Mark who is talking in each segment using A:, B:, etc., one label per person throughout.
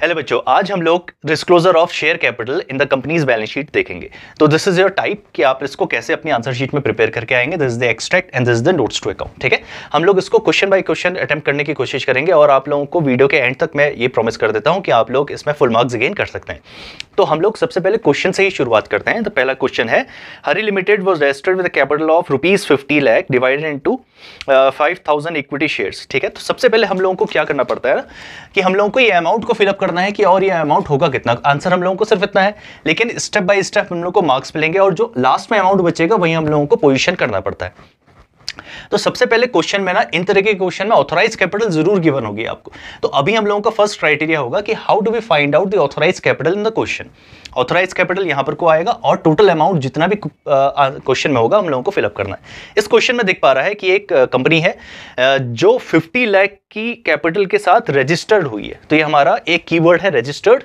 A: Hello बच्चों, आज हम लोग disclosure of share capital in the company's balance sheet देखेंगे। तो दिस इज योर टाइप कि आप इसको कैसे अपनी आंसर शीट में प्रिपेयर करके आएंगे। This is the extract and this is the notes to account. ठीक है, हम लोग इसको क्वेश्चन बाय क्वेश्चन अटेम्प्ट करने की कोशिश करेंगे और आप लोगों को वीडियो के एंड तक मैं ये प्रॉमिस कर देता हूं कि आप लोग इसमें फुल मार्क्स गेन कर सकते हैं। तो हम लोग सबसे पहले क्वेश्चन से ही शुरुआत करते हैं। तो पहला क्वेश्चन है, Hari limited was registered with a capital of ₹50 lakh divided into 5000 equity shares. ठीक है, तो सबसे पहले हम लोगों को क्या करना पड़ता है कि हम लोगों को ये अमाउंट को फिलअप करना है कि और ये अमाउंट होगा कितना। आंसर हम लोगों को सिर्फ इतना है, लेकिन स्टेप बाय स्टेप हम लोगों को मार्क्स मिलेंगे और जो लास्ट में अमाउंट बचेगा वही हम लोगों को पोजीशन करना पड़ता है। तो सबसे पहले क्वेश्चन में ना, इन तरह के क्वेश्चन में ऑथराइज कैपिटल जरूर गिवन होगी आपको। तो अभी हम लोगों का फर्स्ट क्राइटेरिया होगा कि how do we find out the authorise capital in the question. Authorise capital यहां पर को आएगा और टोटल अमाउंट जितना भी क्वेश्चन में होगा हम लोगों को फिलअप करना है। इस क्वेश्चन में देख पा रहा है कि एक कंपनी है जो 50 लाख की कैपिटल के साथ रजिस्टर्ड हुई है। तो ये हमारा एक कीवर्ड है रजिस्टर्ड,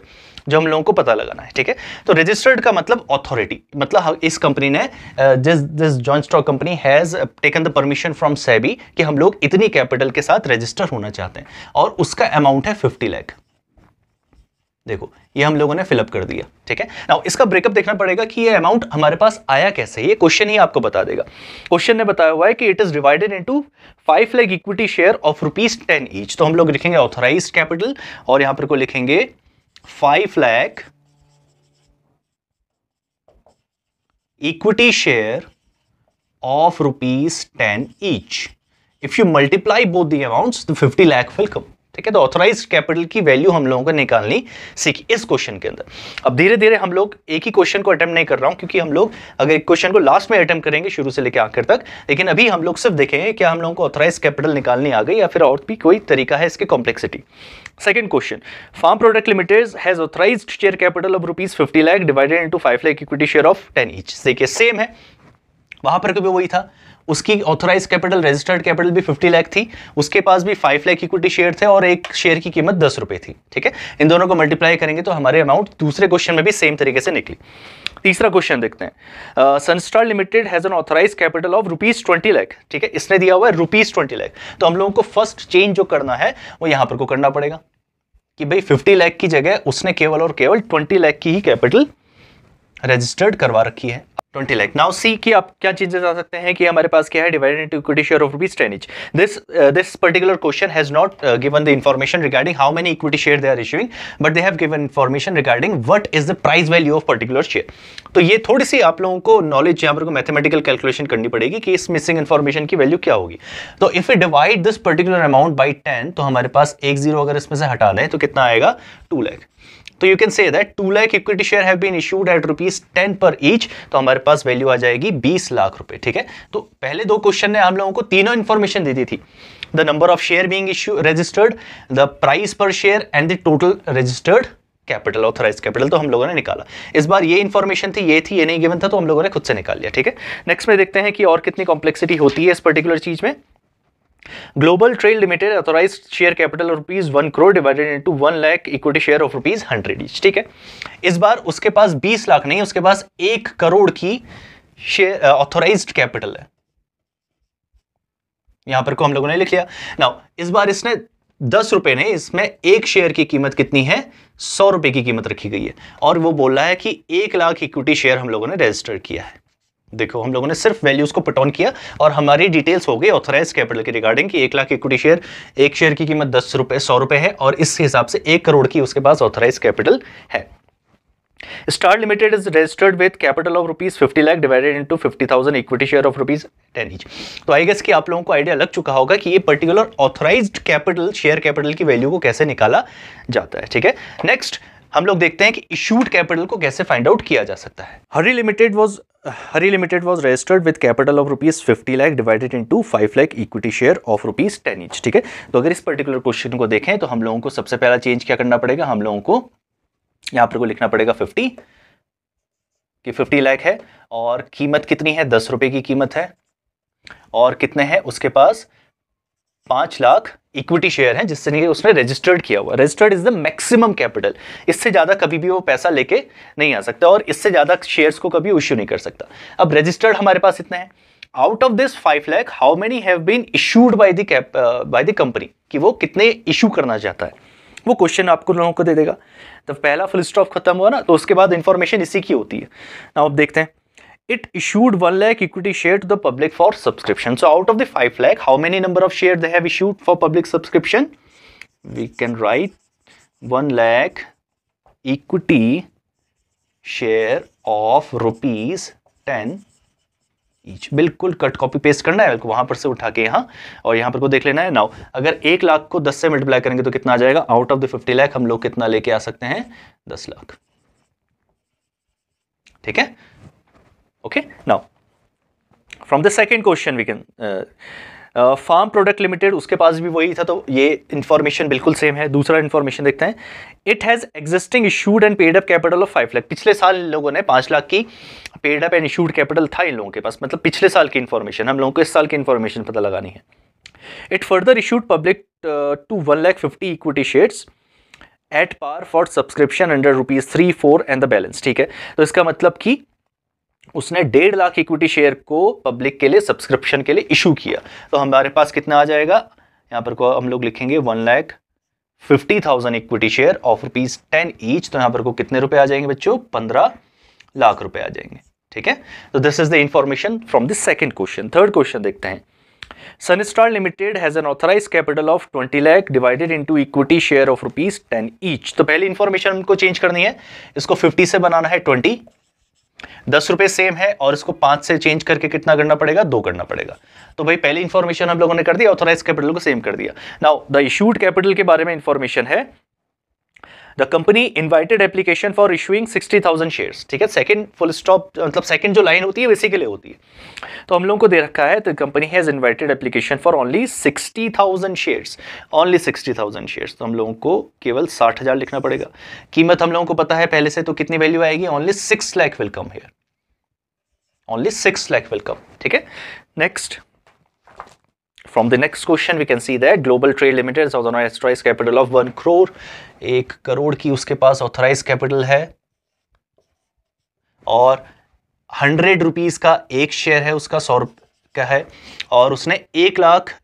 A: जो हम लोगों को पता लगाना है। ठीक है, तो रजिस्टर्ड का मतलब अथॉरिटी, मतलब इस कंपनी ने this joint stock company has taken the permission from SEBI कि हम लोग इतनी कैपिटल के साथ रजिस्टर होना चाहते हैं और उसका अमाउंट है 50 लाख। देखो, ये हम लोगों ने फिलअप कर दिया। ठीक है, नाउ इसका ब्रेकअप देखना पड़ेगा कि ये अमाउंट हमारे पास आया कैसे। ये क्वेश्चन ही आपको बता देगा। क्वेश्चन ने बताया हुआ है कि it is divided into 5 lakh equity share of ₹10 each. तो हम लोग लिखेंगे ऑथराइज्ड कैपिटल और यहां पर को लिखेंगे 5 lakh equity share of ₹10 each. If you multiply both the amounts, the 50 lakh will come. ठीक है, तो ऑथराइज्ड कैपिटल की वैल्यू हम लोगों को निकालनी सीखी इस क्वेश्चन के अंदर। अब धीरे धीरे हम लोग एक ही क्वेश्चन को अटेम्प्ट नहीं कर रहा हूं, क्योंकि हम लोग अगर एक क्वेश्चन को लास्ट में अटेम्प्ट करेंगे शुरू से लेकर आखिर तक, लेकिन अभी हम लोग सिर्फ देखेंगे क्या हम लोगों को ऑथराइज्ड कैपिटल निकालनी आ गई या फिर और भी कोई तरीका है इसकी complexity. Second question, farm product limited has authorised share capital of ₹50 lakh divided into 5 lakh equity share of 10 each. देखिए सेम है, वहां पर भी वही था, उसकी ऑथराइज कैपिटल रजिस्टर्ड कैपिटल भी 50 लाख थी, उसके पास भी 5 लाख इक्विटी शेयर थे और एक शेयर की कीमत 10 रुपए थी। ठीक है, इन दोनों को मल्टीप्लाई करेंगे तो हमारे अमाउंट दूसरे क्वेश्चन में भी सेम तरीके से निकली। तीसरा क्वेश्चन देखते हैं, Sunstar limited has an authorise capital of ₹20 lakh. ठीक है, इसने दिया हुआ है ₹20 लाख। तो हम लोगों को फर्स्ट चेंज जो करना है वो यहां पर को करना पड़ेगा कि भाई 50 लाख की जगह उसने केवल और केवल 20 लाख की ही कैपिटल रजिस्टर्ड करवा रखी है। 20 लाख। नाउ सी कि आप क्या चीजें आ सकते हैं कि हमारे पास क्या है, divided into equity share of ₹10 each. This particular question has not given the information regarding how many equity share they are issuing, but they have given information regarding what is the price value of particular share. तो ये थोड़ी सी आप लोगों को knowledge यहाँ पर को mathematical calculation करनी पड़ेगी कि इस मिसिंग इन्फॉर्मेशन की वैल्यू क्या होगी। तो if you divide this particular amount by 10, तो हमारे पास एक जीरो अगर इसमें से हटा दें तो कितना आएगा, 2 लाख। तो you can say that 2 lakh equity share have been issued at ₹10 per each. तो हमारे पास वैल्यू आ जाएगी 20 लाख रुपए। ठीक है, तो पहले दो क्वेश्चन ने हम लोगों को तीनों इंफॉर्मेशन दे दी थी, the number of share being issue registered, the price per share and the total registered capital, authorise capital तो हम लोगों ने निकाला। इस बार ये इंफॉर्मेशन थी, ये नहीं गिवन था, तो हम लोगों ने खुद से निकाल लिया। ठीक है, नेक्स्ट में देखते हैं कि और कितनी कॉम्प्लेक्सिटी होती है इस पर्टिकुलर चीज में। Global trade limited authorised share capital of ₹1 crore divided into 1 lakh equity share of ₹100 each. ठीक है, इस बार उसके पास 20 लाख नहीं, उसके पास 1 करोड़ की शेयर ऑथराइज्ड कैपिटल है। यहां पर को हम लोगों ने लिख लिया। नाउ इस बार इसने 10 रुपए नहीं, इसमें एक शेयर की कीमत कितनी है, 100 रुपए की कीमत रखी गई है और वो बोल रहा है कि 1 लाख इक्विटी शेयर हम लोगों ने रजिस्टर किया है। देखो, हम लोगों ने सिर्फ वैल्यूज को पुट ऑन किया और हमारी डिटेल्स हो गई ऑथराइज कैपिटल के रिगार्डिंग कि 1 लाख इक्विटी शेयर, एक शेयर की कीमत 10 रुपए 100 रुपए है और इस हिसाब से 1 करोड़ की उसके पास ऑथराइज कैपिटल है। Star limited is registered with capital of ₹50 lakh divided into 50,000 equity share of ₹10 each. तो आई गेस कि आप लोगों को आइडिया लग चुका होगा कि ये particular authorised capital, share capital की वैल्यू को कैसे निकाला जाता है। ठीक है, नेक्स्ट हम लोग देखते हैं कि इशूड कैपिटल को कैसे फाइंड आउट किया जा सकता है। Hari limited was registered with capital of ₹50 lakh divided into 5 lakh equity share of ₹10 each. ठीक है, तो अगर इस पर्टिकुलर क्वेश्चन को देखें तो हम लोगों को सबसे पहला चेंज क्या करना पड़ेगा, हम लोगों को यहां पर को लिखना पड़ेगा 50 कि 50 लाख है और कीमत कितनी है, 10 रुपए की कीमत है और कितने हैं उसके पास 5 लाख इक्विटी शेयर है जिससे उसने रजिस्टर्ड किया हुआ। Registered is the maximum capital, इससे ज्यादा कभी भी वो पैसा लेके नहीं आ सकता और इससे ज्यादा शेयर्स को कभी इश्यू नहीं कर सकता। अब रजिस्टर्ड हमारे पास इतना है, out of this 5 lakh how many have been issued by the company, कि वो कितने इशू करना चाहता है। वो क्वेश्चन आपको लोगों को दे देगा। तो पहला फुल स्टॉप खत्म हुआ ना, तो उसके बाद इंफॉर्मेशन इसी की होती है। नाउ अब देखते हैं, it issued 1 lakh equity share to the public for subscription. So out of the 5 lakh, how many number of shares they have issued for public subscription? We can write 1 lakh equity share of rupees 10 each. बिल्कुल cut copy paste करना है वहां पर से उठा के यहाँ, और यहाँ पर को देख लेना है। नाउ अगर 1 लाख को 10 से मल्टीप्लाई करेंगे तो कितना आ जाएगा? आउट ऑफ द 50 लाख हम लोग कितना लेके आ सकते हैं? 10 लाख। ठीक है, okay, now from the second question we can farm product limited, उसके पास भी वही था, तो ये इंफॉर्मेशन बिल्कुल सेम है। दूसरा इंफॉर्मेशन देखते हैं, it has existing issued and paid up capital of 5 lakh. पिछले साल इन लोगों ने 5 लाख की paid up and issued capital था इन लोगों के पास, मतलब पिछले साल की इंफॉर्मेशन, हम लोगों को इस साल की इंफॉर्मेशन पता लगानी है। It further issued public to 1,50,000 equity shares at par for subscription under ₹3, 4 and the balance. ठीक है, तो इसका मतलब कि उसने 1.5 लाख इक्विटी शेयर को पब्लिक के लिए सब्सक्रिप्शन के लिए इशू किया। तो हमारे पास कितना आ जाएगा? यहाँ पर को हम लोग लिखेंगे 1,50,000 इक्विटी शेयर ऑफ ₹10 ईच। तो यहाँ पर को कितने रुपए आ जाएंगे बच्चों? 15 लाख रुपए आ जाएंगे। ठीक है, तो this is the information from the second question. Third question देखते हैं, Sunstar limited has N authorised capital of 20 lakh divided into equity share of ₹10 each. तो पहली इंफॉर्मेशन हमको चेंज करनी है, इसको 50 से बनाना है 20, 10 रुपए सेम है, और इसको 5 से चेंज करके कितना करना पड़ेगा? 2 करना पड़ेगा। तो भाई पहली इंफॉर्मेशन हम लोगों ने कर दी, ऑथराइज कैपिटल को सेम कर दिया। नाउ द इशूड कैपिटल के बारे में इंफॉर्मेशन है, the company invited application for issuing 60,000 shares. ठीक है, सेकंड फुल स्टॉप, मतलब सेकंड जो लाइन होती है वैसे के लिए होती है। तो हम लोगों को दे रखा है, the company has invited application for only 60,000 shares, only 60,000 shares. तो हम लोगों को केवल 60,000 लिखना पड़ेगा। कीमत हम लोगों को पता है पहले से, तो कितनी वैल्यू आएगी? Only 6 lakh will come here, only 6 lakh will come. ठीक है, next, from the next question we can see that Global Trade Limited has an authorized capital of 1 crore, 1 crore की उसके पास ऑथराइज कैपिटल है, और 100 रुपीज का एक शेयर है उसका, 100 का है, और उसने 1 लाख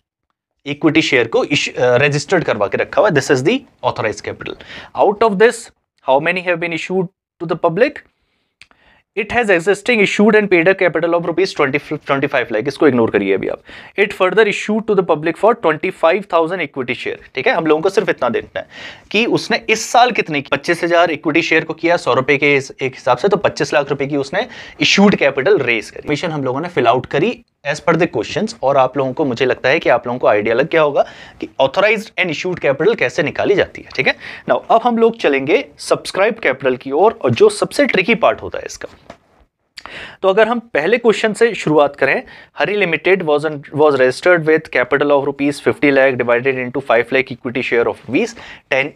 A: इक्विटी शेयर को रजिस्टर्ड करवा के रखा हुआ है। This is the authorise capital. Out of this how many have been issued to the public? It has existing issued and paid up capital of ₹25 lakh. इसको इग्नोर करिए अभी आप। It further issued to the public for 25,000 equity share. ठीक है, हम लोगों को सिर्फ इतना देखना है कि उसने इस साल कितने 25,000 इक्विटी शेयर को किया 100 रुपए के एक हिसाब से, तो 25 लाख रुपए की उसने इशूड कैपिटल रेज करी। मिशन हम लोगों ने फिल आउट करी एज पर द क्वेश्चंस, और आप लोगों को, मुझे लगता है कि आप लोगों को आइडिया लग गया होगा कि ऑथराइज्ड एंड इशूड कैपिटल कैसे निकाली जाती है। ठीक है, नाउ अब हम लोग चलेंगे सब्सक्राइब कैपिटल की ओर, और जो सबसे ट्रिकी पार्ट होता है इसका। तो अगर हम पहले क्वेश्चन से शुरुआत करें, Hari limited was registered with capital of ₹50 lakh divided into 5 lakh equity share of ₹10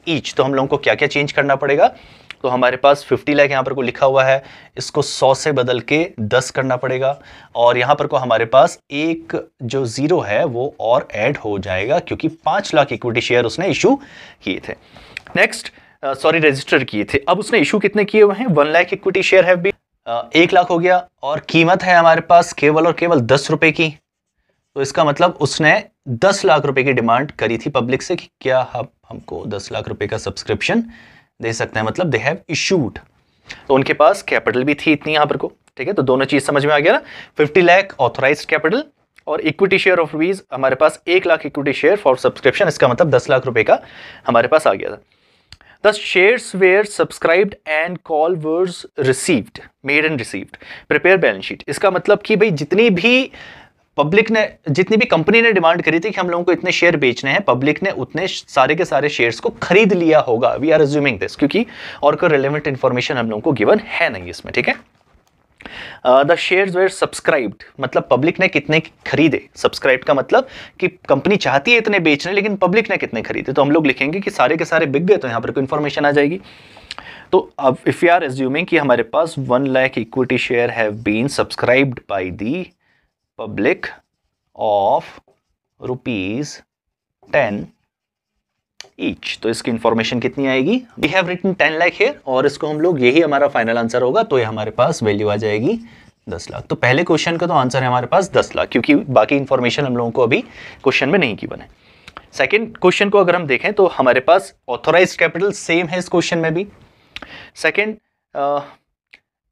A: each. तो हम लोगों को क्या क्या चेंज करना पड़ेगा? तो हमारे पास 50 लाख यहाँ पर को लिखा हुआ है, इसको 100 से बदल के 10 करना पड़ेगा, और यहाँ पर को हमारे पास एक जो 0 है वो और ऐड हो जाएगा, क्योंकि 5 लाख इक्विटी शेयर उसने इशू किए थे। नेक्स्ट, सॉरी रजिस्टर किए थे। अब उसने इशू कितने किए हुए हैं? 1 लाख इक्विटी शेयर है, 1 लाख हो गया, और कीमत है हमारे पास केवल और केवल 10 रुपए की। तो इसका मतलब उसने 10 लाख रुपए की डिमांड करी थी पब्लिक से कि क्या हमको 10 लाख रुपए का सब्सक्रिप्शन दे सकते हैं, मतलब दे हैव इशूड। तो उनके पास कैपिटल भी थी इतनी यहाँ पर को। ठीक है, तो दोनों चीज समझ में आ गया ना, 50 लाख ऑथराइज्ड कैपिटल और इक्विटी शेयर ऑफ ₹, हमारे पास 1 lakh equity share for subscription, इसका मतलब 10 लाख रुपए का हमारे पास आ गया था। The shares were subscribed and call was received, made and received. Prepare balance sheet. इसका मतलब कि भाई जितनी भी कंपनी ने डिमांड करी थी कि हम लोगों को इतने शेयर बेचने हैं, पब्लिक ने उतने सारे के सारे शेयर्स को खरीद लिया होगा। वी आर अज्यूमिंग दिस, क्योंकि और कोई रिलेवेंट इंफॉर्मेशन हम लोगों को गिवन है नहीं इसमें। ठीक है, द शेयर्स वेर सब्सक्राइब्ड, मतलब पब्लिक ने कितने खरीदे। सब्सक्राइब का मतलब कि कंपनी चाहती है इतने बेचने, लेकिन पब्लिक ने कितने खरीदे। तो हम लोग लिखेंगे कि सारे के सारे बिक गए, तो यहाँ पर कोई इंफॉर्मेशन आ जाएगी। तो अब इफ यू आर एज्यूमिंग कि हमारे पास 1 lakh equity share have been subscribed by the public of ₹10 each, तो इसकी इंफॉर्मेशन कितनी आएगी? We have written 10 lakh here, और इसको हम लोग, यही हमारा फाइनल आंसर होगा, तो ये हमारे पास वैल्यू आ जाएगी 10 लाख। तो पहले क्वेश्चन का तो आंसर है हमारे पास 10 लाख, क्योंकि बाकी इंफॉर्मेशन हम लोगों को अभी क्वेश्चन में नहीं गिवन है। सेकेंड क्वेश्चन को अगर हम देखें तो हमारे पास ऑथोराइज्ड कैपिटल सेम है इस क्वेश्चन में भी। Second,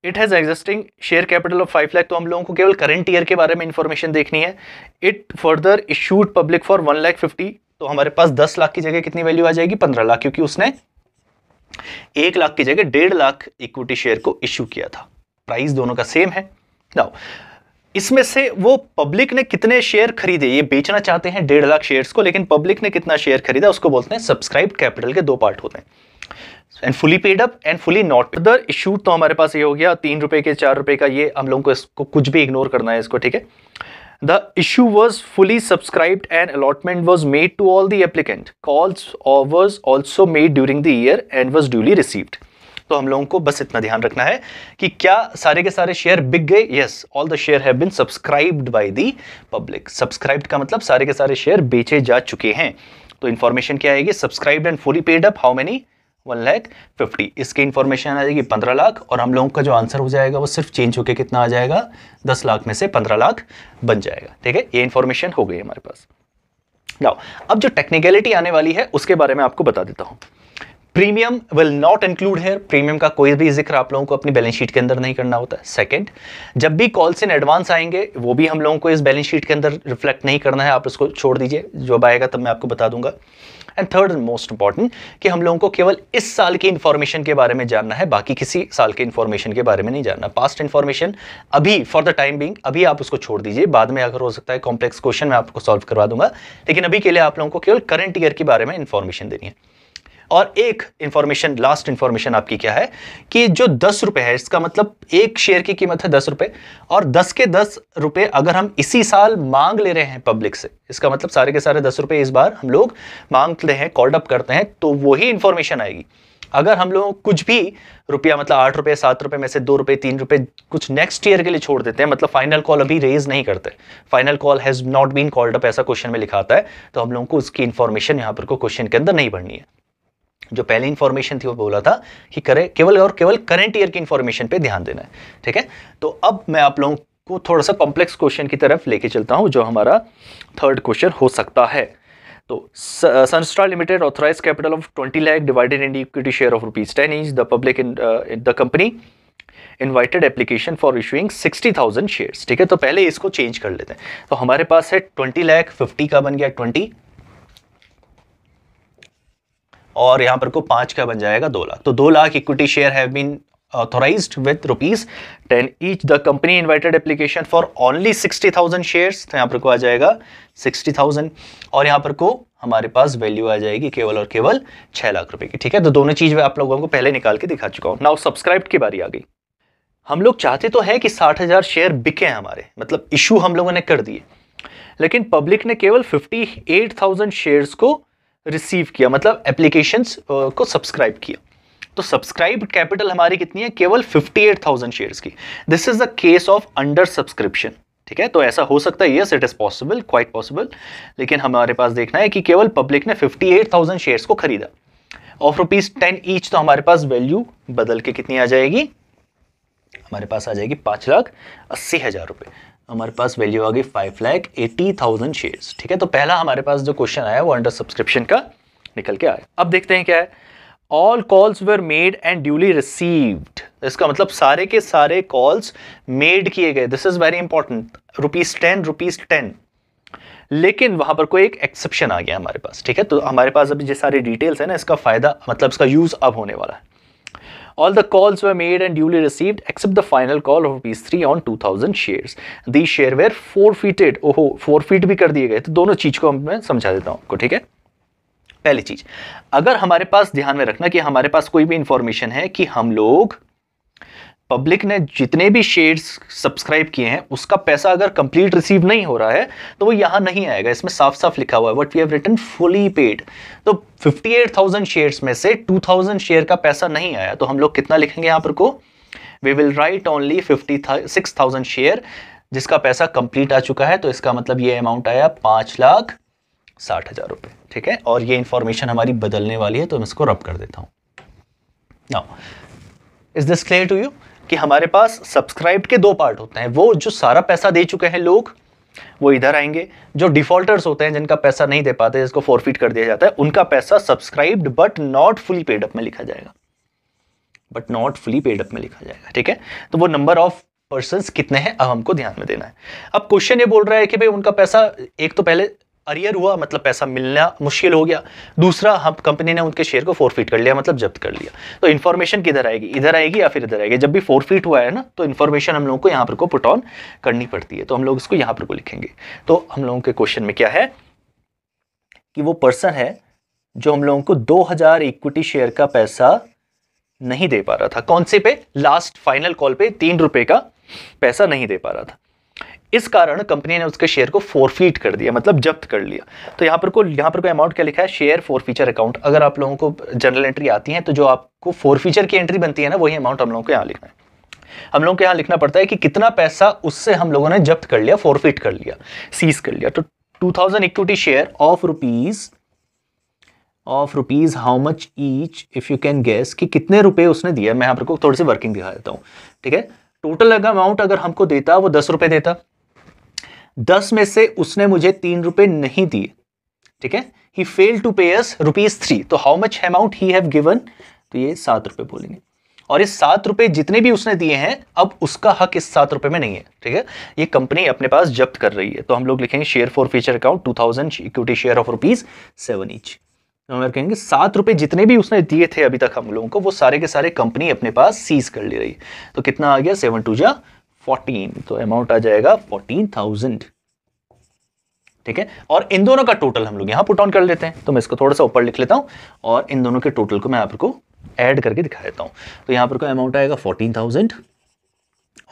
A: it has existing share capital of 5 lakh, तो हम लोगों को केवल करंट ईयर के बारे में इंफॉर्मेशन देखनी है। It further issued public for 1,50,000, तो हमारे पास 10 लाख की जगह कितनी वैल्यू आ जाएगी, 15 लाख, क्योंकि उसने 1 लाख की जगह 1.5 लाख इक्विटी शेयर को इश्यू किया था। प्राइस दोनों का सेम है। नाउ इसमें से वो पब्लिक ने कितने शेयर खरीदे, ये बेचना चाहते हैं 1.5 लाख शेयर्स को, लेकिन पब्लिक ने कितना शेयर खरीदा उसको बोलते हैं सब्सक्राइब्ड कैपिटल के 2 पार्ट होते हैं, and fully paid up and fully not the issued. तो हमारे पास ये हो गया 3 रुपए के 4 रुपए का, ये हम लोगों को इसको कुछ भी इग्नोर करना है इसको, ठीक है। The issue was fully subscribed and allotment was made to all the applicant, calls was also made during the year and was duly received. तो हम लोगों को बस इतना ध्यान रखना है कि क्या सारे के सारे शेयर बिक गए, yes, all the share have been subscribed by the public. Subscribed का मतलब सारे के सारे शेयर बेचे जा चुके हैं। तो इंफॉर्मेशन क्या आएगी, subscribed and fully paid up how many, 1,50,000, इसकी इंफॉर्मेशन आ जाएगी 15 लाख, और हम लोगों का जो आंसर हो जाएगा वो सिर्फ चेंज होकर कितना आ जाएगा, 10 लाख में से 15 लाख बन जाएगा, ठीक है। ये इंफॉर्मेशन हो गई हमारे पास। नाउ अब जो टेक्निकलिटी आने वाली है उसके बारे में आपको बता देता हूं। Premium will not include here, premium का कोई भी जिक्र आप लोगों को अपनी बैलेंस शीट के अंदर नहीं करना होता है। सेकंड, जब भी कॉल्स इन एडवांस आएंगे वो भी हम लोगों को इस बैलेंस शीट के अंदर रिफ्लेक्ट नहीं करना है, आप उसको छोड़ दीजिए, जब आएगा तब मैं आपको बता दूंगा। And third and most important कि हम लोगों को केवल इस साल की इंफॉर्मेशन के बारे में जानना है, बाकी किसी साल के इंफॉर्मेशन के बारे में नहीं जानना। पास्ट इंफॉर्मेशन अभी फॉर द टाइम बीइंग अभी आप उसको छोड़ दीजिए, बाद में अगर हो सकता है कॉम्प्लेक्स क्वेश्चन मैं आपको सॉल्व करवा दूंगा, लेकिन अभी के लिए आप लोगों को केवल करंट ईयर के बारे में इंफॉर्मेशन देनी है। और एक इंफॉर्मेशन, लास्ट इंफॉर्मेशन आपकी क्या है कि जो 10 रुपए है, इसका मतलब एक शेयर की कीमत है 10 रुपए, और 10 के 10 रुपए अगर हम इसी साल मांग ले रहे हैं पब्लिक से, इसका मतलब सारे के सारे 10 रुपए इस बार हम लोग मांगते हैं, कॉल्ड अप करते हैं, तो वही इंफॉर्मेशन आएगी। अगर हम लोग कुछ भी रुपया मतलब 8 रुपए 7 रुपए में से 2 रुपए 3 रुपए कुछ नेक्स्ट ईयर के लिए छोड़ देते हैं, मतलब फाइनल कॉल अभी रेज नहीं करते, final call has not been called up ऐसा क्वेश्चन में लिखा आता है, तो हम लोगों को उसकी इंफॉर्मेशन यहाँ पर को क्वेश्चन के अंदर नहीं भरनी है। जो पहली इंफॉर्मेशन थी वो बोला था कि केवल और केवल करंट ईयर की इंफॉर्मेशन पे ध्यान देना है, ठीक है। तो अब मैं आप लोगों को थोड़ा सा कॉम्प्लेक्स क्वेश्चन की तरफ लेके चलता हूं, जो हमारा थर्ड क्वेश्चन हो सकता है। तो Sunstar limited authorise capital of 20 lakh divided in equity share of ₹10 each, the public in the company invited application for issuing 60,000 shares, ठीक है। तो पहले इसको चेंज कर लेते हैं। तो हमारे पास है 20 लाख, 50 का बन गया 20, और यहां पर को 5 का बन जाएगा 2 लाख। तो 2 lakh equity share have been authorized with ₹10 each. The company invited application for only 60,000 shares, तो यहां पर को आ जाएगा 60,000, और यहां पर को हमारे पास वैल्यू आ जाएगी केवल और केवल 6 लाख रुपए की, ठीक है। तो दोनों चीज मैं आप लोगों को पहले निकाल के दिखा चुका हूं। नाउ सब्सक्राइब की बारी आ गई। हम लोग चाहते तो है कि 60,000 शेयर बिके हमारे, मतलब इशू हम लोगों ने कर दिए, लेकिन पब्लिक ने केवल 58,000 शेयर्स को रिसीव किया, मतलब एप्लीकेशंस को सब्सक्राइब किया। तो सब्सक्राइब्ड कैपिटल हमारी कितनी है, केवल 58,000 शेयर्स की। This is the case of under subscription, ठीक है। तो ऐसा हो सकता है, yes it is possible, quite possible, लेकिन हमारे पास देखना है कि केवल पब्लिक ने 58,000 शेयर्स को खरीदा ऑफ ₹10 ईच। तो हमारे पास वैल्यू बदल के कितनी आ जाएगी, हमारे पास आ जाएगी 5,80,000 रुपए। हमारे पास वैल्यू आ गई 5,80,000 शेयर्स, ठीक है। तो पहला हमारे पास जो क्वेश्चन आया वो अंडर सब्सक्रिप्शन का निकल के आया। अब देखते हैं क्या है। All calls were made and duly received, इसका मतलब सारे के सारे कॉल्स मेड किए गए, दिस इज वेरी इंपॉर्टेंट, ₹10, लेकिन वहां पर कोई एक एक्सेप्शन आ गया हमारे पास, ठीक है। तो हमारे पास अभी जो सारी डिटेल्स है ना, इसका फायदा मतलब इसका यूज अब होने वाला है। All the calls were made and duly received except the final call of ₹3 on 2,000 shares. These shares were forfeited. ओहो, forfeit भी कर दिए गए। तो दोनों चीज को मैं समझा देता हूं आपको, ठीक है। पहली चीज, अगर हमारे पास ध्यान में रखना कि हमारे पास कोई भी इंफॉर्मेशन है कि हम लोग पब्लिक ने जितने भी शेयर्स सब्सक्राइब किए हैं उसका पैसा अगर कंप्लीट रिसीव नहीं हो रहा है तो वो यहां नहीं आएगा, इसमें साफ साफ लिखा हुआ है what we have written fully paid. तो 58,000 शेयर्स में से 2,000 शेयर का पैसा नहीं आया, तो हम लोग कितना लिखेंगे यहां पर को, we will write only 56,000 share जिसका पैसा कंप्लीट आ चुका है। तो इसका मतलब ये अमाउंट आया 5,60,000 रुपए, ठीक है। और ये इंफॉर्मेशन हमारी बदलने वाली है, तो मैं इसको रब कर देता हूं। Now is this clear to you कि हमारे पास सब्सक्राइब के 2 पार्ट होते हैं, वो जो सारा पैसा दे चुके हैं लोग वो इधर आएंगे। जो डिफॉल्टर्स होते हैं, जिनका पैसा नहीं दे पाते, जिसको फॉरफिट कर दिया जाता है, उनका पैसा subscribed but not fully paid up में लिखा जाएगा, but not fully paid up में लिखा जाएगा। ठीक है, तो वो नंबर ऑफ पर्संस कितने हैं अब हमको ध्यान में देना है। अब क्वेश्चन ये बोल रहा है कि भाई उनका पैसा, एक तो पहले अरियर हुआ, मतलब पैसा मिलना मुश्किल हो गया। दूसरा, हम कंपनी ने उनके शेयर को फॉरफिट कर लिया, मतलब जब्त कर लिया। तो इन्फॉर्मेशन किधर आएगी, इधर आएगी या फिर इधर आएगी? जब भी फॉरफिट हुआ है ना, तो इन्फॉर्मेशन हम लोगों को यहाँ पर को पुट ऑन करनी पड़ती है, तो हम लोग इसको यहाँ पर को लिखेंगे। तो हम लोगों के क्वेश्चन में क्या है कि वो पर्सन है जो हम लोगों को 2000 इक्विटी शेयर का पैसा नहीं दे पा रहा था। कौन से पे? लास्ट फाइनल कॉल पे 3 रुपए का पैसा नहीं दे पा रहा था। इस कारण कंपनी ने उसके शेयर को फॉरफिट कर दिया, मतलब जब्त कर लिया। तो यहाँ पर को अमाउंट क्या लिखा है? Share forfeiture account. अगर आप लोगों को जनरल एंट्री आती है तो जो आपको फॉरफीचर की एंट्री बनती है ना, वही अमाउंट हम लोगों को यहाँ लिखना है। हम लोगों को यहाँ लिखना पड़ता है कि कितना पैसा उससे हम लोगों ने जब्त कर लिया, फॉरफिट कर लिया, सीज कर लिया। तो 2000 equity share of rupees how much each, if you can guess, कि कितने रुपए उसने दिया। मैं यहाँ पर को थोड़ी सी वर्किंग दिखा देता हूँ। ठीक है, टोटल अमाउंट अगर हमको देता, वो 10 रुपए देता। 10 में से उसने मुझे 3 रुपए नहीं दिए। ठीक है, ही फेल टू पे अस ₹3। तो how much amount he have given? तो ये 7 रुपए बोलेंगे। और इस 7 रुपए जितने भी उसने दिए हैं, अब उसका हक इस 7 रुपए में नहीं है। ठीक है, ये कंपनी अपने पास जब्त कर रही है। तो हम लोग लिखेंगे share forfeiture account 2000 equity share of ₹7 each. हम कहेंगे 7 रुपए जितने भी उसने दिए थे अभी तक हम लोगों को, वो सारे के सारे कंपनी अपने पास सीज कर ले रही है। तो कितना आ गया? 7 2 जा 14। तो अमाउंट आ जाएगा 14,000। ठीक है, और इन दोनों का टोटल हम लोग यहां पुट ऑन कर लेते हैं। तो मैं इसको थोड़ा सा ऊपर लिख लेता हूं और इन दोनों के टोटल को मैं आपको ऐड करके दिखा देता हूं। तो यहां पर को अमाउंट आएगा 14,000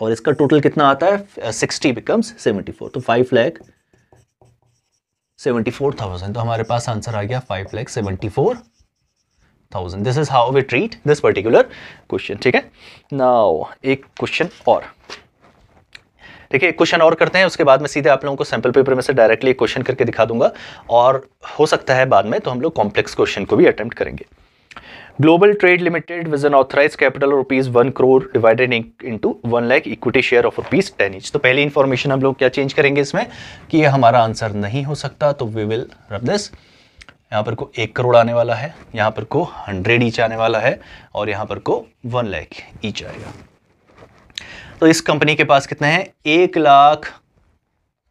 A: और इसका टोटल कितना आता है? 60 बिकम्स 74। तो 5,74,000। तो हमारे पास आंसर आ गया 5,74,000। This is how we treat this particular question. ठीक है, नाउ एक क्वेश्चन और, देखिए एक क्वेश्चन और करते हैं, उसके बाद मैं सीधे आप लोगों को सैंपल पेपर में से डायरेक्टली एक क्वेश्चन करके दिखा दूंगा, और हो सकता है बाद में तो हम लोग कॉम्प्लेक्स क्वेश्चन को भी अटेम्प्ट करेंगे। Global trade limited with an authorised capital ₹1 crore divided into 1 lakh equity share of ₹10 each. तो पहली इंफॉर्मेशन हम लोग क्या चेंज करेंगे इसमें कि ये हमारा आंसर नहीं हो सकता, तो वी विल रब दिस। यहाँ पर को 1 करोड़ आने वाला है, यहाँ पर को 100 ईच आने वाला है, और यहाँ पर को 1 लाख ईच आएगा। तो इस कंपनी के पास कितने हैं? 1 लाख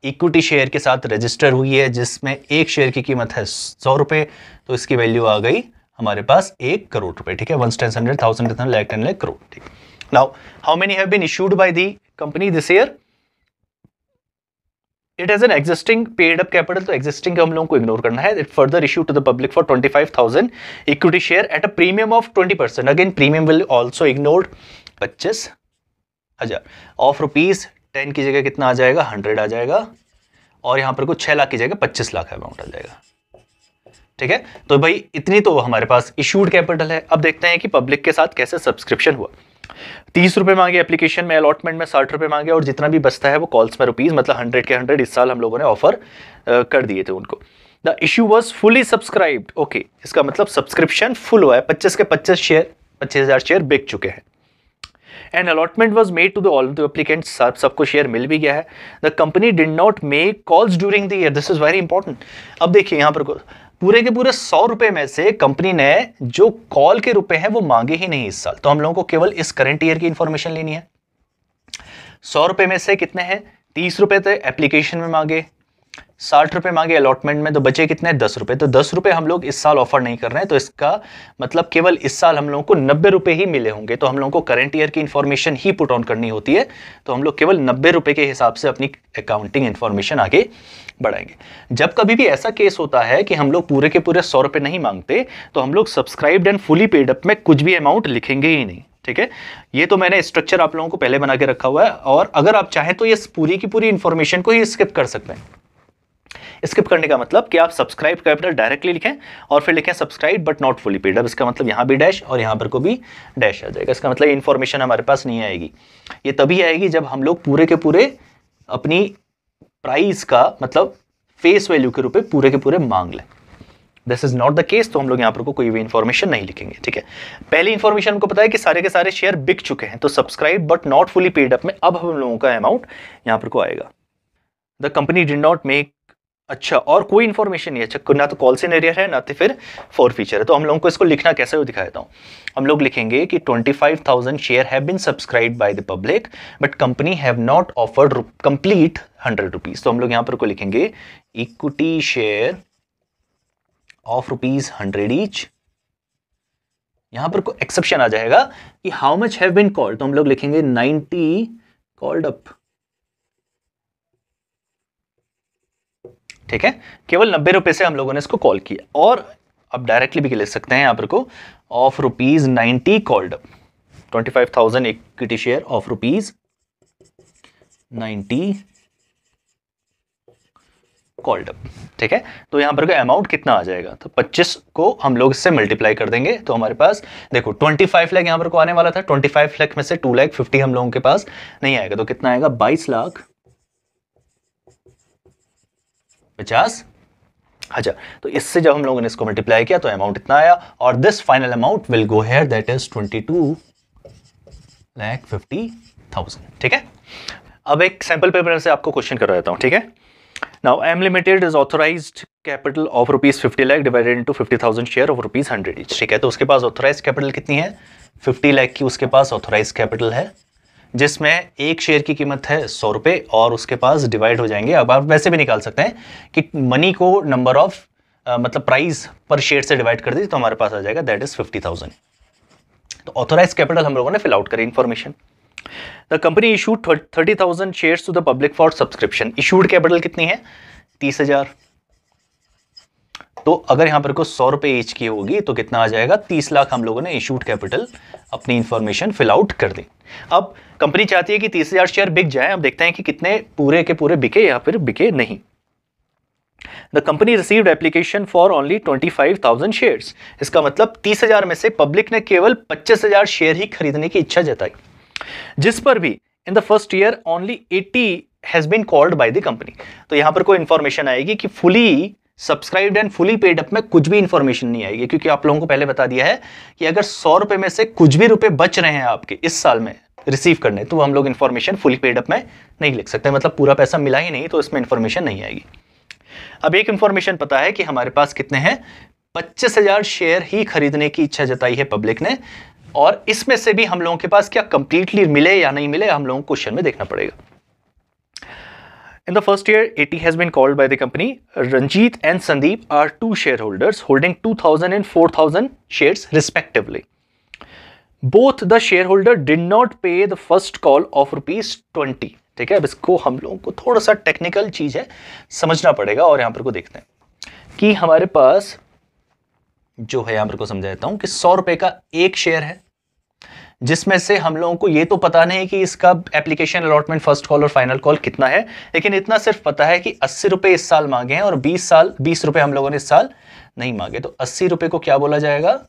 A: इक्विटी शेयर के साथ रजिस्टर हुई है, जिसमें एक शेयर की कीमत है 100 रुपए। तो इसकी वैल्यू आ गई हमारे पास 1 करोड़ रुपए। ठीक है, 1 10 100 1000 लाख 10 लाख करोड़। ठीक, now how many have been issued by the company this year? It has an existing paid up capital. तो एग्जिस्टिंग हम लोगों को इग्नोर करना है। It further issue to the public for 25,000 equity share at a premium of 20%। Again premium will also ignored. 25,000 ऑफ ₹10 की जगह कितना आ जाएगा? 100 आ जाएगा, और यहां पर कुछ 6 लाख की जगह 25 लाख अमाउंट आ जाएगा। ठीक है, तो भाई इतनी तो हमारे पास इशूड कैपिटल है। अब देखते हैं कि पब्लिक के साथ कैसे सब्सक्रिप्शन हुआ। 30 रुपए मांगे एप्लीकेशन में, अलॉटमेंट में 60 रुपए मांगे, और जितना भी बचता है वो कॉल्स में ₹, मतलब 100 के 100 इस साल हम लोगों ने ऑफर कर दिए थे उनको। The issue was fully subscribed. Okay, इसका मतलब सब्सक्रिप्शन फुल हुआ है, 25 के 25 शेयर, 25,000 शेयर बिक चुके हैं। And allotment was made to the all the applicants. सबको शेयर मिल भी गया है। The company did not make calls during the year. This is very important. अब देखिए यहाँ पर पूरे के पूरे 100 रुपए में से कंपनी ने जो कॉल के रुपए हैं वो मांगे ही नहीं इस साल। तो हम लोगों को केवल इस करंट ईयर की इंफॉर्मेशन लेनी है। 100 रुपए में से कितने हैं? 30 रुपए थे एप्लीकेशन में मांगे, 60 रुपए मांगे अलॉटमेंट में, तो बचे कितने? 10 रुपए। तो 10 रुपए हम लोग इस साल ऑफर नहीं कर रहे हैं, तो इसका मतलब केवल इस साल हम लोगों को 90 रुपए ही मिले होंगे। तो हम लोगों को करंट ईयर की इंफॉर्मेशन ही पुट ऑन करनी होती है। तो हम लोग केवल 90 रुपए के हिसाब से अपनी अकाउंटिंग इंफॉर्मेशन आगे बढ़ाएंगे। जब कभी भी ऐसा केस होता है कि हम लोग पूरे के पूरे 100 रुपए नहीं मांगते, तो हम लोग subscribed and fully paid up में कुछ भी अमाउंट लिखेंगे ही नहीं। ठीक है, ये तो मैंने स्ट्रक्चर आप लोगों को पहले बना के रखा हुआ है, और अगर आप चाहें तो ये पूरी की पूरी इंफॉर्मेशन को ही स्किप कर सकते हैं। स्किप करने का मतलब कि आप सब्सक्राइब कैपिटल डायरेक्टली लिखें और फिर लिखें subscribe but not fully paid up. इसका मतलब यहाँ भी डैश और यहाँ पर को भी डैश आ जाएगा। इसका मतलब इंफॉर्मेशन हमारे पास नहीं आएगी। ये तभी आएगी जब हम लोग पूरे के पूरे अपनी प्राइस का मतलब फेस वैल्यू के रूप पूरे के पूरे मांग लें। This is not the case, तो हम लोग यहाँ पर को कोई भी इंफॉर्मेशन नहीं लिखेंगे। ठीक है, पहली इंफॉर्मेशन हमको पता है कि सारे के सारे शेयर बिक चुके हैं, तो subscribe but not fully paid up में अब हम लोगों का अमाउंट यहाँ पर को आएगा। The company did not make, अच्छा और कोई इन्फॉर्मेशन नहीं है, अच्छा ना तो कॉल सिनेरियो है ना तो फिर फोर फीचर है। तो हम लोगों को इसको लिखना कैसे हो दिखा देता हूँ। हम लोग लिखेंगे कि 25,000 share have been subscribe by the public but company have not offered complete 100 rupees. तो हम लोग यहाँ पर को लिखेंगे इक्विटी शेयर ऑफ ₹100 ईच। यहां पर कोई एक्सेप्शन आ जाएगा कि how much have been called, तो हम लोग लिखेंगे 90 कॉल्ड अप, ठीक है, केवल 90 रुपए से हम लोगों ने इसको कॉल किया। और अब डायरेक्टली भी लिख सकते हैं यहां पर को of ₹90 called up, 25,000 equity share of ₹90 called up, ठीक है। तो यहां पर का अमाउंट कितना आ जाएगा, तो 25 को हम लोग इससे मल्टीप्लाई कर देंगे तो हमारे पास देखो 25 लाख यहां पर को आने वाला था, 25 लाख में से 2,50,000 हम लोगों के पास नहीं आएगा, तो कितना आएगा 22,50,000। तो इससे जब हम लोगों ने इसको मल्टीप्लाई किया तो अमाउंट इतना आया, और this final amount will go here that is 22,50,000, ठीक है। अब एक सैंपल पेपर से आपको क्वेश्चन कर देता हूं, ठीक है। Now, M Limited is authorized capital of ₹50 lakh divided into 50,000 share of ₹100 each, ठीक है। तो उसके पास ऑथोराइज कैपिटल कितनी है, 50 लाख की उसके पास ऑथोराइज कैपिटल है, जिसमें एक शेयर की कीमत है 100 रुपए, और उसके पास डिवाइड हो जाएंगे। अब आप वैसे भी निकाल सकते हैं कि मनी को नंबर ऑफ मतलब प्राइस पर शेयर से डिवाइड कर दी तो हमारे पास आ जाएगा दैट इज 50,000। तो ऑथोराइज कैपिटल हम लोगों ने फिल आउट करी information. The company issued 30,000 shares to the public for subscription, issued capital कितनी है 30,000। तो अगर यहां पर को 100 रुपए ईच की होगी तो कितना आ जाएगा 30 लाख हम लोगों ने इशूड कैपिटल अपनी इंफॉर्मेशन फिल आउट कर दी। अब कंपनी चाहती है कि 30,000 शेयर बिक जाए, अब देखते हैं कि कितने पूरे के पूरे बिके या फिर बिके नहीं। The company received application for only 25,000 shares, इसका मतलब 30,000 में से पब्लिक ने केवल 25,000 शेयर ही खरीदने की इच्छा जताई, जिस पर भी in the first year only 80 has been called by the company. तो यहां पर कोई इंफॉर्मेशन आएगी कि fully subscribed and fully paid up में कुछ भी इंफॉर्मेशन नहीं आएगी, क्योंकि आप लोगों को पहले बता दिया है कि अगर 100 रुपए में से कुछ भी रुपए बच रहे हैं आपके इस साल में रिसीव करने, तो हम लोग इंफॉर्मेशन फुली पेड अप में नहीं लिख सकते, मतलब पूरा पैसा मिला ही नहीं तो इसमें इंफॉर्मेशन नहीं आएगी। अब एक इंफॉर्मेशन पता है कि हमारे पास कितने हैं 25,000 शेयर ही खरीदने की इच्छा जताई है पब्लिक ने, और इसमें से भी हम लोगों के पास क्या कंप्लीटली मिले या नहीं मिले हम लोगों को क्वेश्चन में देखना पड़ेगा। In the first year, 80 has been called by the company. Ranjit and Sandeep are two shareholders holding 2,000 and 4,000 shares respectively. Both the shareholder did not pay the first call of ₹20. ठीक है, अब इसको हम लोगों को थोड़ा सा टेक्निकल चीज है समझना पड़ेगा, और यहां पर को देखते हैं कि हमारे पास जो है, यहां पर को समझा देता हूं कि 100 रुपए का एक शेयर है, जिसमें से हम लोगों को ये तो पता नहीं कि इसका एप्लीकेशन अलॉटमेंट फर्स्ट कॉल और फाइनल कॉल कितना है, लेकिन इतना सिर्फ पता है कि 80 रुपए इस साल मांगे हैं और 20 रुपए हम लोगों ने इस साल नहीं मांगे। तो 80 रुपए को क्या बोला जाएगा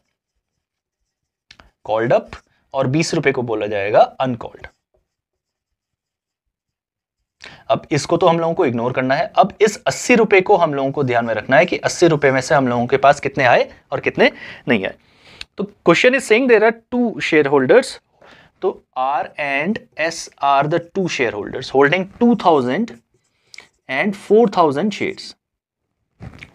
A: कॉल्ड अप, और 20 रुपए को बोला जाएगा अनकॉल्ड। अब इसको तो हम लोगों को इग्नोर करना है। अब इस 80 रुपए को हम लोगों को ध्यान में रखना है कि 80 रुपए में से हम लोगों के पास कितने आए और कितने नहीं आए। तो question is saying there are two share holders, तो R and S are the two share holders holding 2,000 and 4,000 shares,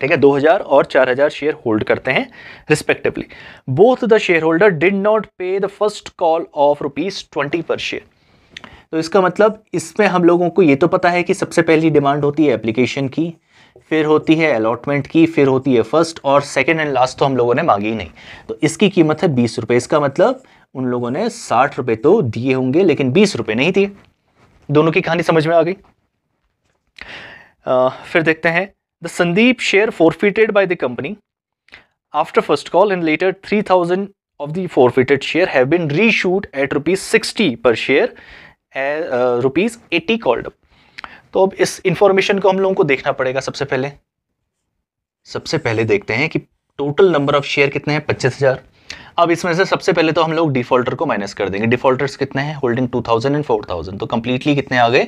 A: ठीक है, 2,000 और 4,000 शेयर होल्ड करते हैं respectively. Both the share holder did not pay the first call of ₹20 per share. तो इसका मतलब इसमें हम लोगों को ये तो पता है कि सबसे पहली डिमांड होती है एप्लीकेशन की, फिर होती है अलॉटमेंट की, फिर होती है फर्स्ट, और सेकंड एंड लास्ट तो हम लोगों ने मांगी ही नहीं। तो इसकी कीमत है 20 रुपए, इसका मतलब उन लोगों ने 60 रुपए तो दिए होंगे लेकिन 20 रुपए नहीं दिए। दोनों की कहानी समझ में आ गई। फिर देखते हैं the Sandeep share forfeited by the company after first call and later 3,000 of the forfeited share have been reissued at ₹60 per share, ₹80 called up। तो अब इस इंफॉर्मेशन को हम लोगों को देखना पड़ेगा। सबसे पहले देखते हैं कि टोटल नंबर ऑफ शेयर कितने हैं 25,000। अब इसमें से सबसे पहले तो हम लोग डिफॉल्टर को माइनस कर देंगे। डिफॉल्टर्स कितने हैं होल्डिंग 2,000 एंड 4,000, तो कंप्लीटली कितने आ गए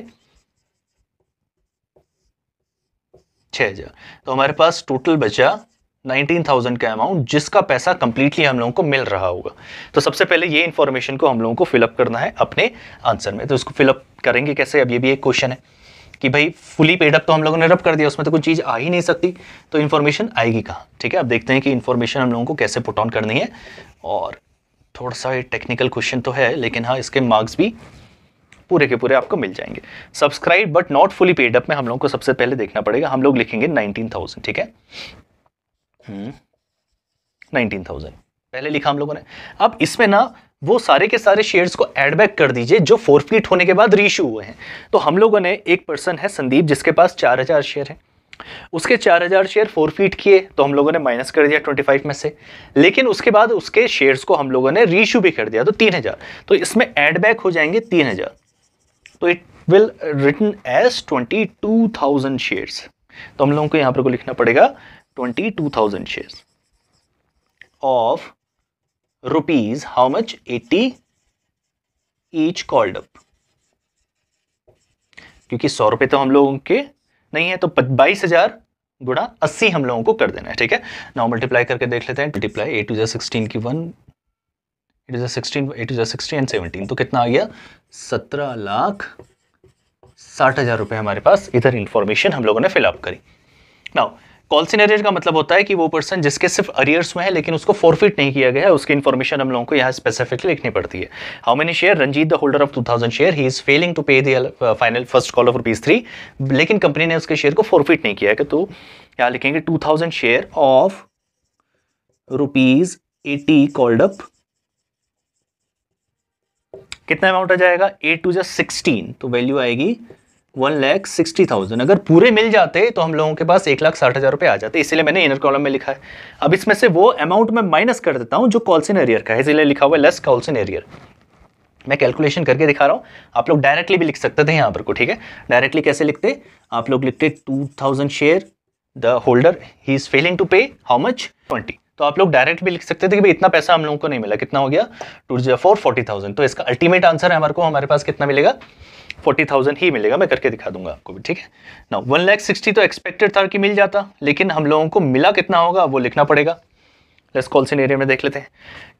A: 6,000। तो हमारे पास टोटल बचा 19,000 का अमाउंट, जिसका पैसा कंप्लीटली हम लोगों को मिल रहा होगा। तो सबसे पहले ये इंफॉर्मेशन को हम लोगों को फिलअप करना है अपने आंसर में। तो इसको फिलअप करेंगे कैसे, अब ये भी एक क्वेश्चन है। कि भाई फुली पेड अप तो हम लोगों ने रब कर दिया, उसमें तो कोई चीज़ आ ही नहीं सकती, तो इन्फॉर्मेशन आएगी कहाँ। ठीक है, अब देखते हैं कि इन्फॉर्मेशन हम लोगों को कैसे पुट ऑन करनी है। और थोड़ा सा टेक्निकल क्वेश्चन तो है, लेकिन हाँ इसके मार्क्स भी पूरे के पूरे आपको मिल जाएंगे। Subscribe but not fully paid up में हम लोगों को सबसे पहले देखना पड़ेगा, हम लोग लिखेंगे 19,000। ठीक है, 19,000 पहले लिखा हम लोगों ने। अब इसमें ना वो सारे के सारे शेयर्स को ऐड बैक कर दीजिए जो फोरफीट होने के बाद रीइश्यू हुए हैं। तो हम लोगों ने, एक पर्सन है संदीप जिसके पास 4,000 शेयर है, उसके 4,000 शेयर फोरफीट किए तो हम लोगों ने माइनस कर दिया 25 में से, लेकिन उसके बाद उसके शेयर्स को हम लोगों ने रीइश्यू भी कर दिया तो 3,000, तो इसमें ऐड बैक हो जाएंगे 3,000, तो it will written as 22,000 shares. तो हम लोगों को यहां पर को लिखना पड़ेगा 22,000 shares of rupees how much 80 each called up, क्योंकि 100 रुपए तो हम लोगों के नहीं है, तो 22,000 गुणा 80 हम लोगों को कर देना है। ठीक है, नाउ मल्टीप्लाई करके देख लेते हैं। मल्टीप्लाई 8 टू 16 की 1, 8 टू 16, 8 टू 16 एंड 17, तो कितना आ गया 17,60,000 रुपए हमारे पास इधर इंफॉर्मेशन हम लोगों ने फिलअप करी। नाउ कॉल इन एरियर का मतलब होता है कि वो पर्सन जिसके सिर्फ अरियर्स में है लेकिन उसको फोरफिट नहीं किया गया है, उसकी इन्फॉर्मेशन हम लोगों को यहाँ स्पेसिफिकली लिखनी पड़ती है। How many share Ranjit the holder of 2,000 share, he is failing to pay the final first call of ₹3, लेकिन कंपनी ने उसके शेयर को फोरफिट नहीं किया है, तो यहाँ लिखेंगे 2,000 शेयर ऑफ ₹80 कॉल्ड अप। कितना अमाउंट आ जाएगा 8 टू 16, तो वैल्यू आएगी 1,60,000। अगर पूरे मिल जाते तो हम लोगों के पास 1,60,000 रुपए आ जाते, इसलिए मैंने इनर कॉलम में लिखा है। अब इसमें से वो अमाउंट में माइनस कर देता हूं जो कॉल्स इन एरियर का है, इसलिए लिखा हुआ है लेस कॉल्स इन एरियर। मैं कैलकुलेशन करके दिखा रहा हूं, आप लोग डायरेक्टली भी लिख सकते थे यहां पर को। ठीक है, डायरेक्टली कैसे लिखते, आप लोग लिखते 2,000 share the holder he is failing to pay how much 20, तो आप लोग डायरेक्ट भी लिख सकते थे कि भाई इतना पैसा हम लोगों को नहीं मिला, कितना हो गया 2 40,000, तो इसका अल्टीमेट आंसर है हमारे पास कितना मिलेगा 40,000 ही मिलेगा। मैं करके दिखा दूंगा आपको भी। ठीक है, ना 1,60,000 तो एक्सपेक्टेड था कि मिल जाता, लेकिन हम लोगों को मिला कितना होगा वो लिखना पड़ेगा। लेट्स कॉल सिनेरियो में देख लेते हैं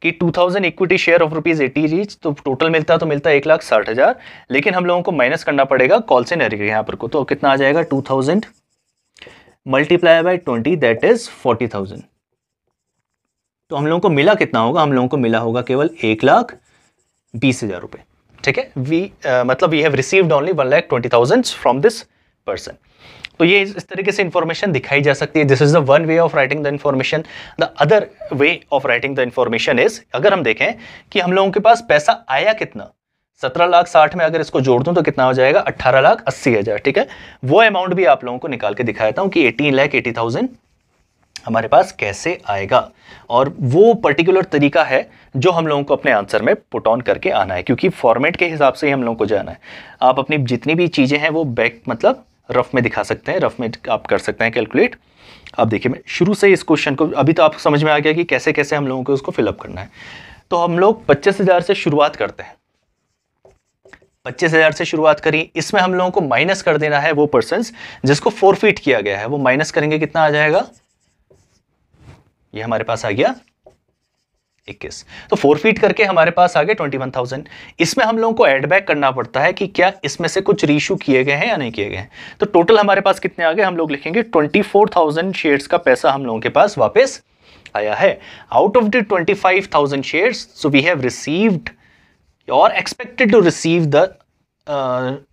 A: कि 2,000 इक्विटी शेयर ऑफ ₹80 रीच, तो टोटल मिलता 1,60,000, लेकिन हम लोगों को माइनस करना पड़ेगा कॉल सिनेरियो यहाँ पर को, तो कितना आ जाएगा 2,000 मल्टीप्लाई बाय 20 दैट इज 40,000। तो हम लोगों को मिला कितना होगा, हम लोगों को मिला होगा केवल 1,20,000 रुपए। ठीक है, मतलब we have received only 1,20,000 from this person. तो ये इस तरीके से इंफॉर्मेशन दिखाई जा सकती है। This is the one way of writing the information. The other way of writing the information is, अगर हम देखें कि हम लोगों के पास पैसा आया कितना, 17,60,000 में अगर इसको जोड़ दूं तो कितना हो जाएगा 18,80,000। ठीक है, वो अमाउंट भी आप लोगों को निकाल के दिखाता हूं कि 18,80,000 हमारे पास कैसे आएगा, और वो पर्टिकुलर तरीका है जो हम लोगों को अपने आंसर में पुट ऑन करके आना है, क्योंकि फॉर्मेट के हिसाब से ही हम लोगों को जाना है। आप अपनी जितनी भी चीज़ें हैं वो बैक मतलब रफ में दिखा सकते हैं, रफ में आप कर सकते हैं कैलकुलेट। अब देखिए, मैं शुरू से इस क्वेश्चन को, अभी तो आपको समझ में आ गया कि कैसे कैसे हम लोगों को उसको फिलअप करना है। तो हम लोग 25,000 से शुरुआत करते हैं, 25,000 से शुरुआत करी, इसमें हम लोगों को माइनस कर देना है वो पर्सन्स जिसको फोरफिट किया गया है, वो माइनस करेंगे, कितना आ जाएगा, ये हमारे पास आ गया 21, तो फोरफीट करके हमारे पास आ गए 21,000। इसमें हम लोगों को ऐड बैक करना पड़ता है कि क्या इसमें से कुछ रीइश्यू किए गए हैं या नहीं किए गए हैं। तो टोटल हमारे पास कितने आ गए, हम लोग लिखेंगे 24,000 शेयर्स का पैसा हम लोगों के पास वापस आया है। Out of the 25,000 shares, so we have received और expected to receive the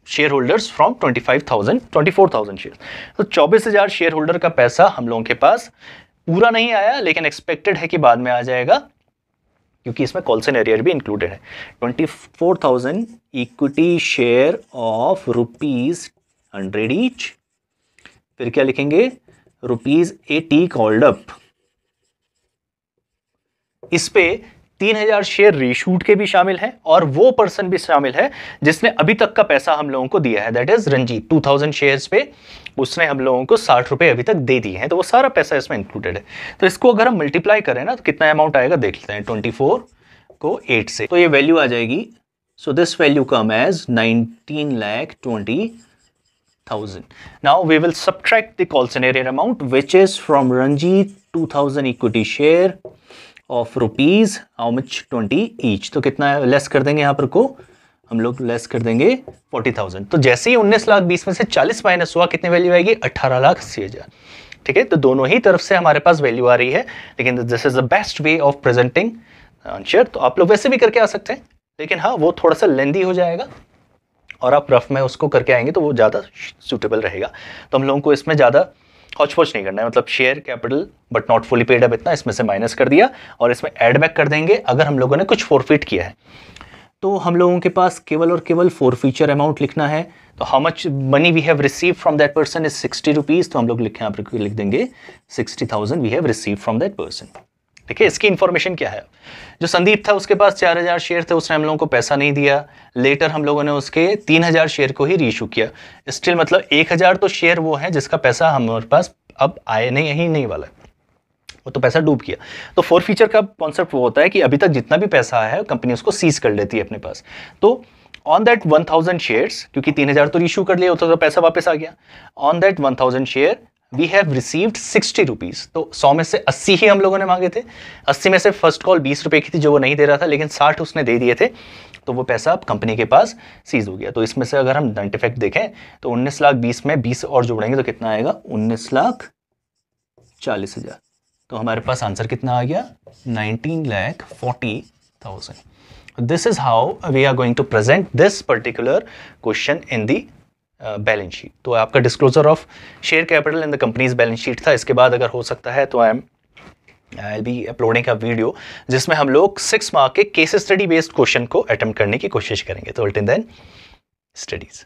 A: share holders from 24,000 share. तो 24,000 शेयर होल्डर का पैसा हम लोगों के पास पूरा नहीं आया, लेकिन एक्सपेक्टेड है कि बाद में आ जाएगा, क्योंकि इसमें कॉल्स एंड एरियर भी इंक्लूडेड है। 24,000 इक्विटी शेयर ऑफ ₹100 ईच, फिर क्या लिखेंगे ₹80 कॉल्ड अप। इस पे 3,000 शेयर रीशूट के भी शामिल हैं, और वो पर्सन भी शामिल है जिसने अभी तक का पैसा हम लोगों को दिया है, दैट इज रंजीत। 2,000 शेयर्स पे उसने हम लोगों को 60 रुपए अभी तक दे दिए हैं, तो वो सारा पैसा इसमें इंक्लूडेड है। तो इसको अगर हम मल्टीप्लाई करें ना, तो कितना अमाउंट आएगा देख लेते हैं। 24 को 8 से, तो ये वैल्यू आ जाएगी, so this value come as 19,20,000। Now we will subtract the call scenario amount which is from Ranjit 2,000 equity share of ₹how much 20 each, तो कितना लेस कर देंगे यहाँ पर को हम लोग लेस कर देंगे 40,000। तो जैसे ही 19,20,000 में से 40 माइनस हुआ, कितनी वैल्यू आएगी? 18,80,000। ठीक है, तो दोनों ही तरफ से हमारे पास वैल्यू आ रही है, लेकिन this is the best way of presenting answer. तो आप लोग वैसे भी करके आ सकते हैं, लेकिन हाँ वो थोड़ा सा लेंदी हो जाएगा और आप रफ में उसको करके आएंगे तो वो ज़्यादा सूटेबल रहेगा। तो हम लोगों को इसमें ज़्यादा हौच-पौच नहीं करना है, मतलब share capital but not fully paid up इतना इसमें से माइनस कर दिया और इसमें ऐड बैक कर देंगे अगर हम लोगों ने कुछ फॉरफिट किया है। तो हम लोगों के पास केवल और केवल फॉरफीचर अमाउंट लिखना है। तो how much money we have receive from that person is 60 rupees. तो हम लोग लिखें, आप लिख देंगे 60,000 we have receive from that person. ठीक है, इसकी इन्फॉर्मेशन क्या है? जो संदीप था उसके पास 4,000 शेयर थे, उसने हम लोगों को पैसा नहीं दिया। लेटर हम लोगों ने उसके 3,000 शेयर को ही रीइशू किया। स्टिल मतलब 1,000 तो शेयर वो है जिसका पैसा हमारे पास अब आए नहीं वाला है, वो तो पैसा डूब गया। तो फॉरफीचर का कॉन्सेप्ट वो होता है कि अभी तक जितना भी पैसा आया है कंपनी उसको सीज कर लेती है अपने पास। तो ऑन दैट 1,000 शेयर्स, क्योंकि 3,000 तो इशू कर लिया, तो पैसा वापस आ गया। On that 1,000 share we have received 60 rupees. तो 100 में से 80 ही हम लोगों ने मांगे थे। 80 में से फर्स्ट कॉल 20 रुपये की थी जो वो नहीं दे रहा था, लेकिन 60 उसने दे दिए थे, तो वो पैसा अब कंपनी के पास सीज हो गया। तो इसमें से अगर हम नेट इफेक्ट देखें तो 19,20,000 में 20 और जोड़ेंगे तो कितना आएगा? 19,40,000। तो हमारे पास आंसर कितना आ गया? 19,40,000। This is how we are going to present this particular question in the balance sheet. तो आपका disclosure of share capital in the company's balance sheet था। इसके बाद अगर हो सकता है तो I will be uploading a video जिसमें हम लोग 6 मार्क के केस स्टडी बेस्ड क्वेश्चन को अटेम्प्ट करने की कोशिश करेंगे। तो टिल देन स्टडीज।